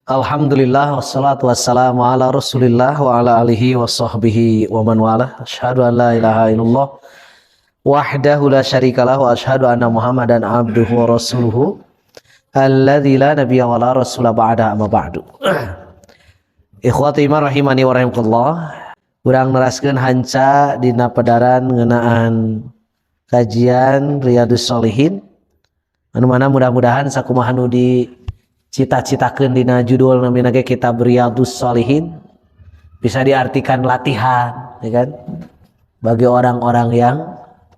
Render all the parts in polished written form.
Alhamdulillah wassalatu wassalamu ala Rasulillah wa ala alihi wa sahbihi wa man wala. Asyhadu an la ilaha illallah wahdahu la syarikalah wa asyhadu anna Muhammadan abduhu wa rasuluhu alladzi la nabiyya wa la rasula ba'da amma ba'du. Ikhwati iman rahimani wa rahimakumullah. Urang neraskeun hanca dina pedaran ngeunaan kajian Riyadhus Shalihin. Anu mana mudah-mudahan sakumaha nu di cita-citakeun dina judul namina ge kitab Riyadhus Shalihin bisa diartikan latihan, ya kan? Bagi orang-orang yang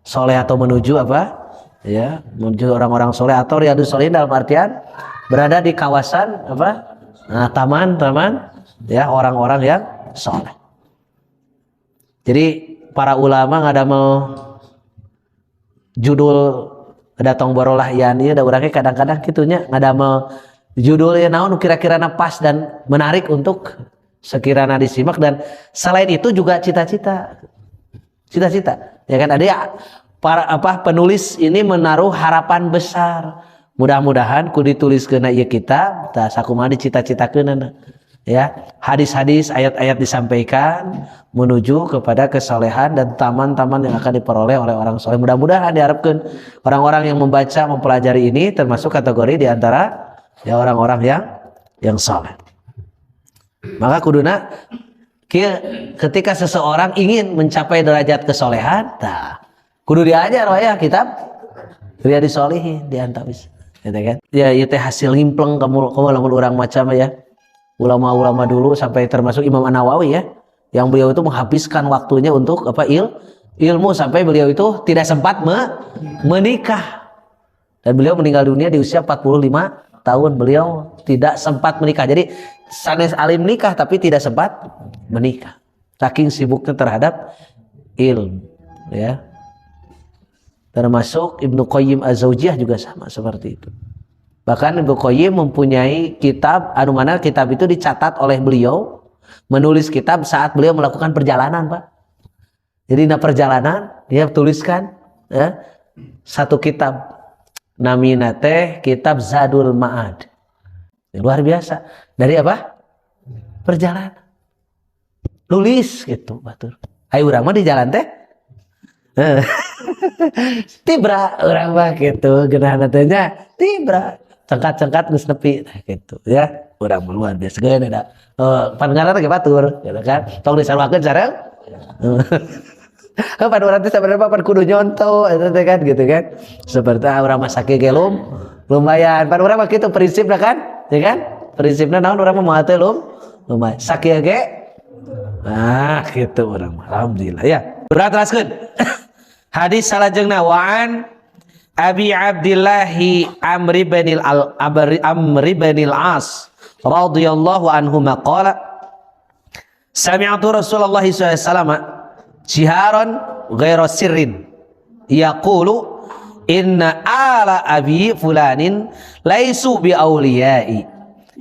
soleh atau menuju apa? Ya, menuju orang-orang soleh atau Riyadhus Shalihin dalam artian berada di kawasan apa? Nah, taman-taman ya orang-orang yang soleh. Jadi para ulama ngadamel judul datang borolah yani ada orangnya kadang-kadang kitunya ngadamel judulnya naon kira-kira pas dan menarik untuk sekiranya disimak, dan selain itu juga cita-cita ya kan, ada para penulis ini menaruh harapan besar, mudah-mudahan ku dituliskeun ieu kitab tah sakumaha dicita-citakeun ya, hadis-hadis ayat-ayat disampaikan menuju kepada kesolehan dan taman-taman yang akan diperoleh oleh orang soleh. Mudah-mudahan diharapkan orang-orang yang membaca mempelajari ini termasuk kategori diantara ya orang-orang yang saleh. Maka kuduna ketika seseorang ingin mencapai derajat kesolehan, kudu diajar ya kitab Riyadhus Shalihin diantamis, gitu kan? Ya ieu teh hasil himpleng kamu lamun urang macam ya. Ulama-ulama dulu sampai termasuk Imam An-Nawawi ya, yang beliau itu menghabiskan waktunya untuk apa ilmu sampai beliau itu tidak sempat menikah. Dan beliau meninggal dunia di usia 45 tahun, beliau tidak sempat menikah. Jadi sanes alim nikah tapi tidak sempat menikah saking sibuknya terhadap ilmu ya. Termasuk Ibnu Qayyim Az-Zaujiyah juga sama seperti itu. Bahkan Ibnu Qayyim mempunyai kitab anu mana kitab itu dicatat oleh beliau, menulis kitab saat beliau melakukan perjalanan, Pak. Jadi di perjalanan dia tuliskan ya, satu kitab namina teh kitab Zadul Ma'ad. Luar biasa. Dari apa? Perjalanan. Nulis gitu, batur. Hai urang mah di jalan teh. Tibra urang mah gitu, geunahna teh nya tibra. Cengkat-cengkat geus nepi gitu ya. Urang mah luar biasa geun ada. Pangaranna ge batur, gitu kan. Tong disalwakeun sareng. Pada orang itu sebenarnya pan kudu nyontoh itu kan gitu kan, seperti orang masak gelum lumayan pan orang mah kitu prinsipna kan, ya kan, prinsipna naon orang mah teh lumayan sakieu ge gitu orang mah. Alhamdulillah ya. Berat teraskeun hadis salajengna waan Abi Abdillah Amr bin al-As radhiyallahu anhu maqala sami'tu Rasulullah sallallahu alaihi wasallam jiharan ghairu sirrin yaqulu inna ala abi fulanin laisu bi awliyai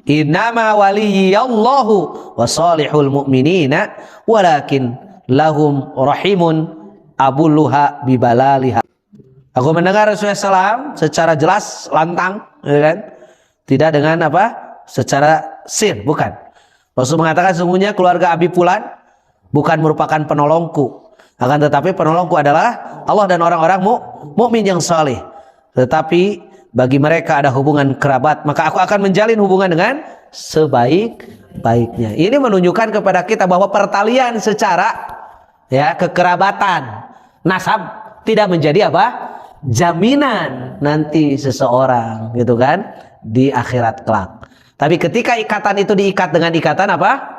innama waliyallahu wa salihul mu'minina walakin lahum rahimun abulluha bibalaliha. Aku mendengar Rasulullah SAW secara jelas lantang, ya kan? Tidak dengan apa? Secara sir, bukan. Rasul mengatakan sungguhnya keluarga Abi Fulan bukan merupakan penolongku, akan tetapi penolongku adalah Allah dan orang-orang mukmin yang saleh. Tetapi bagi mereka ada hubungan kerabat, maka aku akan menjalin hubungan dengan sebaik-baiknya. Ini menunjukkan kepada kita bahwa pertalian secara ya kekerabatan nasab tidak menjadi apa? Jaminan nanti seseorang gitu kan di akhirat kelak. Tapi ketika ikatan itu diikat dengan ikatan apa?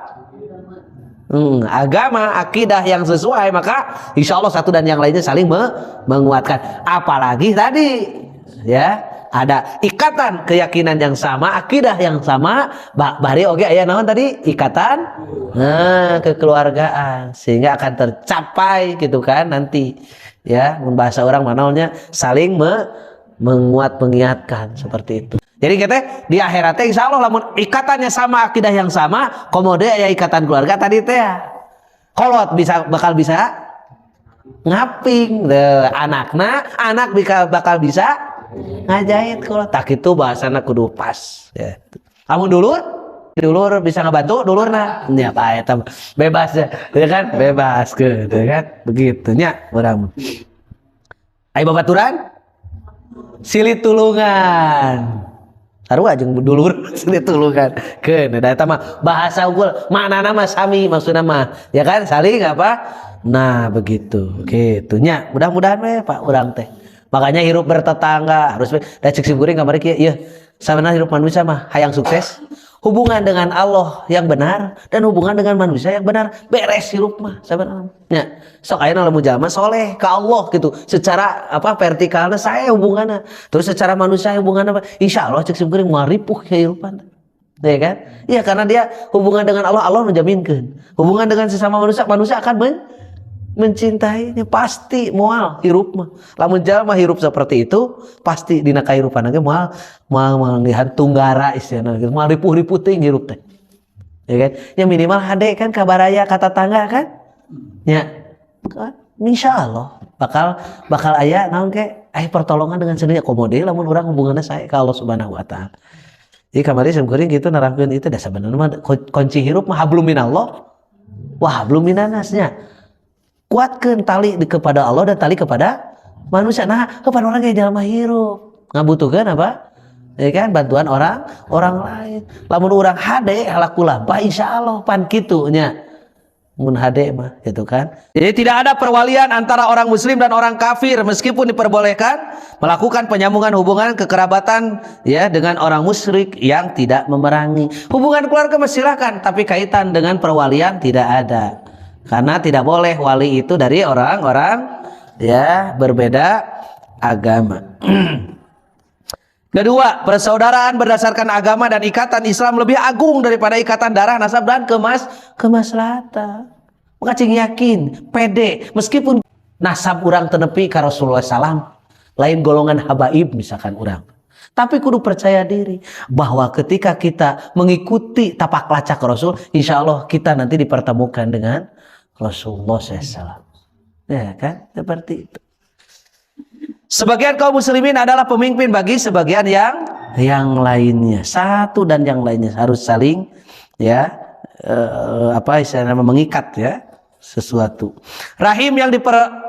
Agama, akidah yang sesuai, maka insya Allah satu dan yang lainnya saling menguatkan. Apalagi tadi ya ada ikatan keyakinan yang sama, akidah yang sama, bari oge aya naon tadi ikatan kekeluargaan, sehingga akan tercapai gitu kan nanti ya, bahasa orang manaonnya saling menguat mengingatkan seperti itu. Jadi kita di akhiratnya insya Allah lamun ikatannya sama, akidah yang sama, komode ya ikatan keluarga tadi teh kolot bakal bisa ngaping anakna, anak bakal bisa ngajahit kolot. Tak itu bahasana kudu pas ya. Kamu dulu dulur bisa ngebantu dulurna nya bae eta bebas ya kan bebas ke kan begitunya urang aya babaturan silih tulungan sarua jeung dulur silih tulungan keun da eta mah bahasa unggul maknana mah sami maksudna mah ya kan saling apa nah begitu gitunya mudah-mudahan we Pak urang teh makanya hirup bertetangga harus da cek simkuring kamari kieu ieu sabenerna hirup manusia mah hayang sukses hubungan dengan Allah yang benar dan hubungan dengan manusia yang benar beres hirup mah sebenarnya sok ayeuna lamun jalma soleh ka Allah gitu secara apa vertikalnya saya hubungannya terus secara manusia hubungannya apa insyaallah cek simkuring moal ripuh kehidupan ya kan iya karena dia hubungan dengan Allah menjaminkan hubungan dengan sesama manusia akan mencintainya pasti moal hirup mah lamun jalma hirup seperti itu pasti dina kahirupan ge moal ngalihat tunggara istilahna gitu moal ripuh-ripuh teuing hirup teh ya kan ya minimal hade kan kabaraya ka tetangga kan nya kan insyaallah bakal aya naon ke pertolongan dengan sendirinya komode lamun urang hubunganna sae ka Allah Subhanahu wa taala jadi kamari samkuring kitu nerangkeun itu da sabenerna mah kunci hirup mah hablum minallah wah hablum minannasnya kuatkan tali kepada Allah dan tali kepada manusia. Nah, kepada orang yang jalma hirup ngabutuhkeun apa? Ya kan bantuan orang lain. Lamun urang hade halaku lampah insyaallah pan kitu nya. Mun hade mah gitu kan. Jadi tidak ada perwalian antara orang muslim dan orang kafir meskipun diperbolehkan melakukan penyambungan hubungan kekerabatan ya dengan orang musyrik yang tidak memerangi. Hubungan keluarga silakan tapi kaitan dengan perwalian tidak ada. Karena tidak boleh wali itu dari orang-orang ya berbeda agama. Kedua, persaudaraan berdasarkan agama dan ikatan Islam lebih agung daripada ikatan darah, nasab dan kemaslahatan. Maka cing yakin, pede, meskipun nasab urang tenepi ka Rasulullah SAW, lain golongan habaib misalkan urang. Tapi kudu percaya diri bahwa ketika kita mengikuti tapak lacak Rasul, insya Allah kita nanti dipertemukan dengan Rasulullah SAW. Ya kan? Seperti itu. Sebagian kaum muslimin adalah pemimpin bagi sebagian yang lainnya. Satu dan yang lainnya harus saling ya istilahnya mengikat ya sesuatu. Rahim yang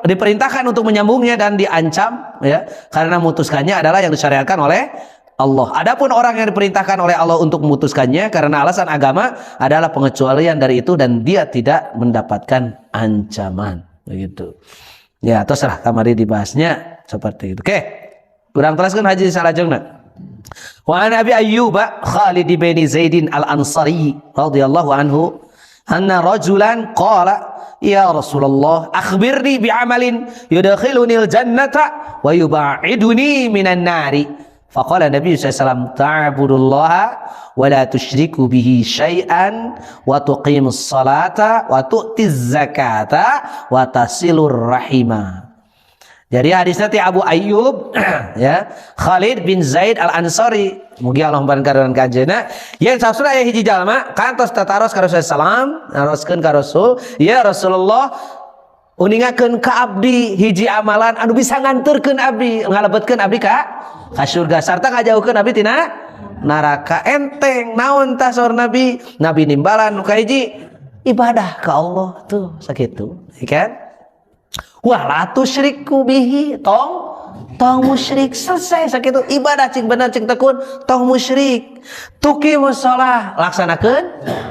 diperintahkan untuk menyambungnya dan diancam ya karena memutuskannya adalah yang disyariatkan oleh Allah. Adapun orang yang diperintahkan oleh Allah untuk memutuskannya karena alasan agama adalah pengecualian dari itu dan dia tidak mendapatkan ancaman begitu. Ya terserah kamari dibahasnya seperti itu. Oke. Kurang teraskan haji salajengna. Wa an Abi Ayyub Khalid bin Zaidin al-Ansari radhiyallahu anhu anna rajulan qala ya Rasulullah akhbirni bi'amalin yudkhiluni al-jannata wa yub'iduni minan nari. Faqala Nabi SAW ta'budullaha wa la tusyriku bihi syai'an wa tuqimus salata wa tu'tiz zakata wa tasilur rahimah. Jadi hadisnya ti Abu Ayyub ya Khalid bin Zaid al-Ansari mugi Allah mpankaran kanjeuna yen sausuna aya hiji jalma kantos tataros ka Rasulullah sallam naroskeun ka Rasul ya Rasulullah uningakeun ka abdi hiji amalan anu bisa nganturkeun abdi ngalebetkeun abdi ka surga sarta ngajauhkeun abdi tina neraka enteng naon tah saur Nabi nimbalan ka hiji ibadah ka Allah tuh sakitu kan wah la tusyriku bihi tong musyrik selesai sakitu ibadah cing bener cing tekun tong musyrik tuqimus shalah laksanakeun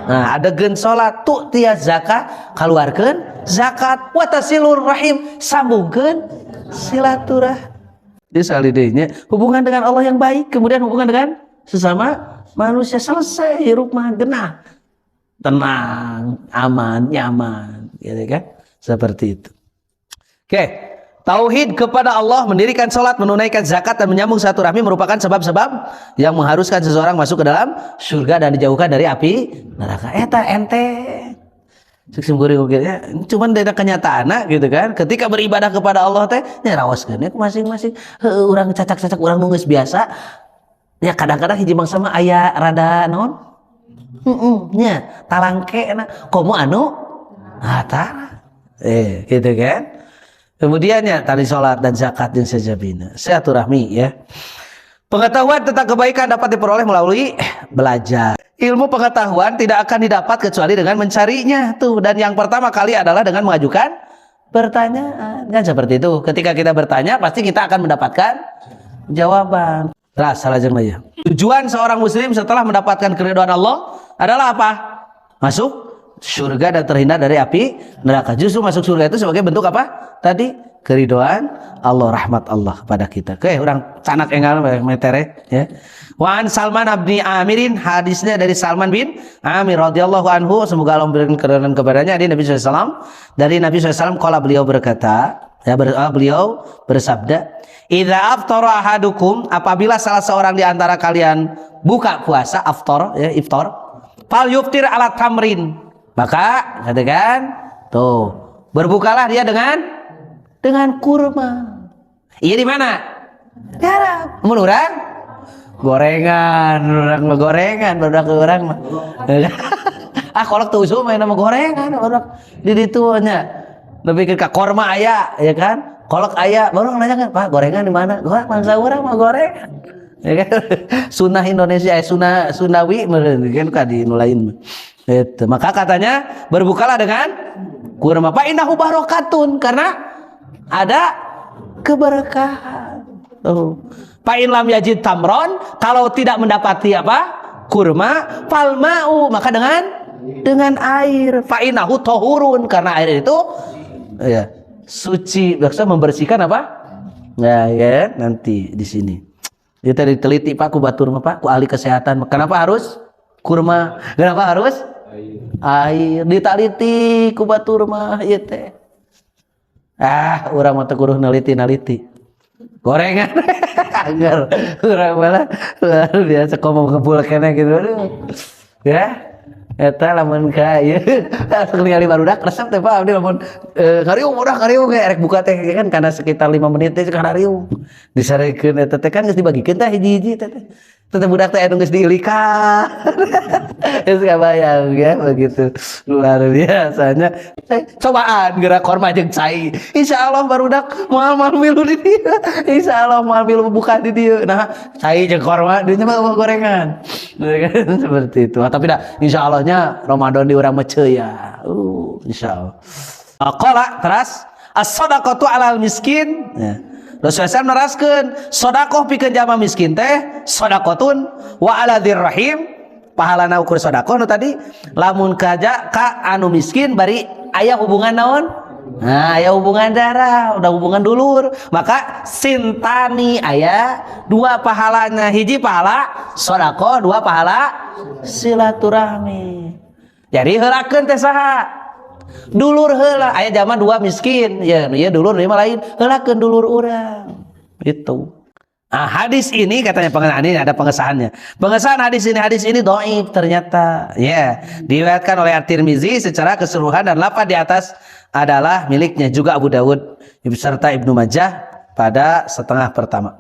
nah adegeun salat tu tiaz zakat kaluarkeun zakat wa tasilur rahim sambungkeun silaturahmi disalidenya hubungan dengan Allah yang baik kemudian hubungan dengan sesama manusia selesai hirup mah genah tenang aman nyaman gitu kan seperti itu. Oke, tauhid kepada Allah, mendirikan salat, menunaikan zakat dan menyambung silaturahmi merupakan sebab-sebab yang mengharuskan seseorang masuk ke dalam surga dan dijauhkan dari api neraka. Eta enteng. Cuman dari kenyataanna gitu kan. Ketika beribadah kepada Allah teh nya raoskeun masing-masing urang cacak-cacak urang nu geus biasa. Ya kadang-kadang hiji mangsa mah aya rada naon? Nya talangkena komo anu tah. Gitu kan. Kemudiannya tali sholat dan zakat yang sejabina silaturahmi ya. Pengetahuan tentang kebaikan dapat diperoleh melalui belajar. Ilmu pengetahuan tidak akan didapat kecuali dengan mencarinya tuh. Dan yang pertama kali adalah dengan mengajukan pertanyaan. Kan seperti itu. Ketika kita bertanya, pasti kita akan mendapatkan jawaban. Salah jeng aja. Tujuan seorang muslim setelah mendapatkan keridhaan Allah adalah apa? Masuk surga dan terhindar dari api neraka. Justru masuk surga itu sebagai bentuk apa? Tadi keridhaan Allah, rahmat Allah kepada kita. Oke, orang canak engal metere ya. Wa an Salman bin Amirin, hadisnya dari Salman bin Amir radhiyallahu anhu, semoga Allah memberikan keridhaan kepadanya, dari Nabi SAW. Dari Nabi SAW qala, beliau berkata, beliau bersabda, idza aftara ahadukum, apabila salah seorang di antara kalian buka puasa, aftar ya, iftar, fal yuftir ala tamrin, maka katakan tuh, berbukalah dia dengan kurma. Iya di mana? Di Arab. Mun urang gorengan, barudak urang mah. Kolak tuh usul main nama gorengan, barudak di ditu nya. Lebih ke korma aya, ya kan? Kolak aya, baru nanya kan, "Pak, gorengan di mana?" Gua mangsa urang mah gorengan. Ya kan? Sunnah Indonesia, sunawi meureun kan di nu lain. Itu. Maka katanya berbukalah dengan kurma. Fa innahu barokatun, karena ada keberkahan. Fa in lam yajid tamron, kalau tidak mendapati apa? Kurma, fal ma'u, maka dengan air. Fa innahu tahurun, karena air itu ya suci, maksudnya membersihkan apa? Ya, nanti di sini. Kita diteliti Pak ku batur Pak, ku ahli kesehatan. Kenapa harus kurma? Kenapa harus air? Diteliti ku batur mah ieu teh. Urang mah teu kudu naliti gorengan. Agar urang malah luar biasa komo kepul keneh gitu. Aduh. Ya. Eta lamun ka ieu asup ningali barudak resep teh Pak abdi lamun kariung ge erek buka teh kan kana sekitar 5 menit teh kariung. Disarekeun eta teh kan geus dibagikeun teh hiji-hiji teh. Teh budak teh anu geus diilikan. Geus kabayang ya begitu. Luar biasanya. Cobaan geura korma jeung cai. Insyaallah barudak moal milu di dieu. Insyaallah moal milu buka di dieu. Nah, cai jeung korma dieu mah gorengan. Seperti itu. Tapi dah insyaallah Ramadan di urang mah ya. Insyaallah. Qala teras as-shadaqatu 'alal miskin. Ya. Rasulullah SAW neraskeun sedekah pikeun jalma miskin teh sedekatun wa 'ala dzirrahim, pahalana ukur sedekah nu tadi lamun ka anu miskin bari aya hubungan naon? Nah, aya hubungan darah, udah hubungan dulur, maka sintani aya 2 pahalanya, hiji pahala sedekah, 2 pahala silaturahmi. Jadi heulakeun teh saha? Dulur heula, aya zaman 2 miskin, ya dulur mah lain, heulakeun dulur urang. Itu. Nah, hadis ini katanya pengesahan ini ada pengesahannya. Pengesahan hadis ini dhaif ternyata. Ya, diriwayatkan oleh At-Tirmizi secara keseluruhan dan lafaz di atas adalah miliknya, juga Abu Dawud serta Ibnu Majah pada setengah pertama.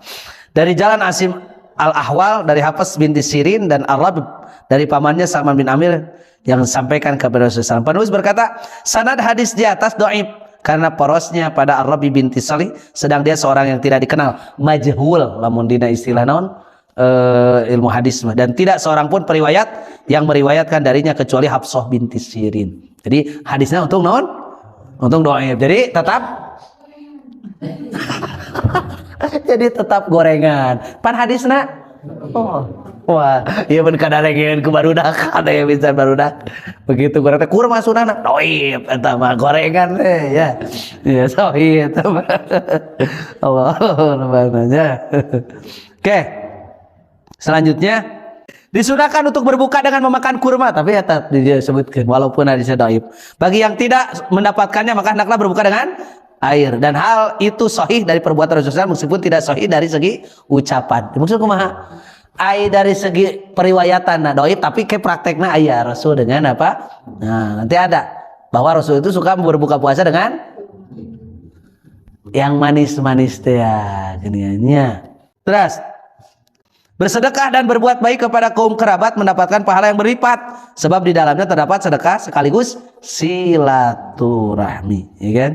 Dari jalan Asim Al-Ahwal dari Hafs binti Sirin dan Ar-Rabi dari pamannya Salman bin Amir yang sampaikan kepada Rasulullah SAW. Penulis berkata, sanad hadis di atas dhaif karena porosnya pada Ar-Rabi binti Salih, sedang dia seorang yang tidak dikenal, majhul lamun dina istilah naon ilmu hadis, dan tidak seorang pun periwayat yang meriwayatkan darinya kecuali Hafsah binti Sirin. Jadi hadisnya untuk naon? Untuk dhaif. Jadi tetap gorengan. Pan hadisna wah, iya bener kadarengeun ku barudak, ada yang bisa barudak. Begitu kurang teh kurma sunana dhaif eta mah gorengan teh ya. Ya sahih eta mah. Allah subhananya. Oke. Selanjutnya disunahkan untuk berbuka dengan memakan kurma, tapi ya disebutkan walaupun hadisnya dhaif. Bagi yang tidak mendapatkannya maka hendaklah berbuka dengan air, dan hal itu sahih dari perbuatan Rasulullah meskipun tidak sahih dari segi ucapan. Maksud kumaha? Ai dari segi periwayatan dhaif, tapi ke praktekna aya Rasul dengan apa? Nah, nanti ada bahwa Rasul itu suka berbuka puasa dengan yang manis-manis teh ya, giniannya. Terus bersedekah dan berbuat baik kepada kaum kerabat mendapatkan pahala yang berlipat, sebab di dalamnya terdapat sedekah sekaligus silaturahmi, ya kan?